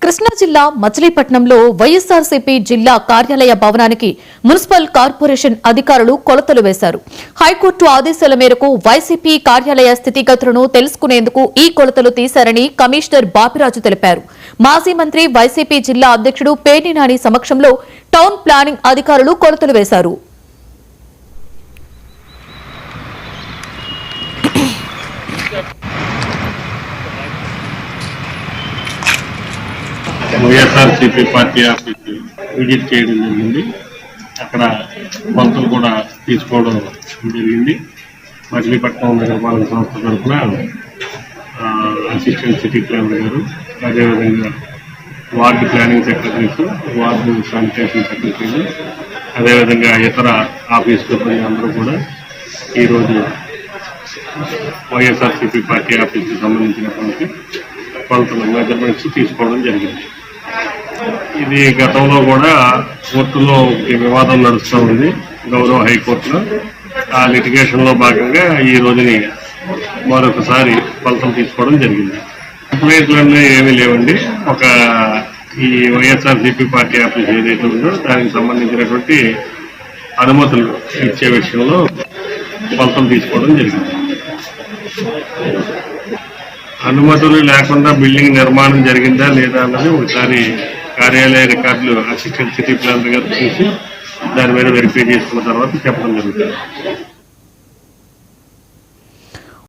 కృష్ణా జిల్లా మచిలీపట్నంలో వైఎస్ఆర్సీపీ జిల్లా కార్యాలయ భవనానికి మున్సిపల్ కార్పొరేషన్ అధికారులు కొలతలు వేశారు. హైకోర్టు ఆదేశాల మేరకు వైసీపీ కార్యాలయ స్థితిగతులను తెలుసుకునేందుకు ఈ కొలతలు తీశారని కమిషనర్ బాపిరాజు తెలిపారు. మాజీ మంత్రి వైసీపీ జిల్లా అధ్యక్షుడు పేర్ని నాని సమక్షంలో టౌన్ ప్లానింగ్ అధికారులు కొలతలు వేశారు. వైఎస్ఆర్సీపీ పార్టీ ఆఫీస్ విజిట్ చేయడం జరిగింది. అక్కడ కొలతలు కూడా తీసుకోవడం జరిగింది. మచిలీపట్నం నగరపాలక సంస్థ తరఫున అసిస్టెంట్ సిటీ ప్లానర్ గారు, అదేవిధంగా ward planning secretaries, ward sanitation సెక్రటరీలు, అదేవిధంగా ఇతర ఆఫీస్ సిబ్బంది అందరూ కూడా ఈరోజు వైఎస్ఆర్సీపీ పార్టీ ఆఫీస్కి సంబంధించినటువంటి కొలతలు మెజర్మెంట్స్ తీసుకోవడం జరిగింది. ఇది గతంలో కూడా కోర్టులో వివాదం నడుస్తూ ఉంది, గౌరవ హైకోర్టులో. ఆ లిటిగేషన్లో భాగంగా ఈ రోజుని మరొకసారి కొలతలు తీసుకోవడం జరిగింది. కంప్లైంట్లన్నీ ఏమీ లేవండి. ఈ వైఎస్ఆర్సీపీ పార్టీ ఆఫీస్ ఏదైతే ఉందో దానికి సంబంధించినటువంటి అనుమతులు ఇచ్చే విషయంలో కొలతలు తీసుకోవడం జరిగింది. అనుమతులు లేకుండా బిల్డింగ్ నిర్మాణం జరిగిందా లేదా అన్నది ఒకసారి కార్యాలయ రికార్డులు అసిస్టెంట్ సిటీ ప్లానర్ గారు చూసి దాని మీద వెరిఫై చేసుకున్న తర్వాత చెప్పడం జరుగుతుంది.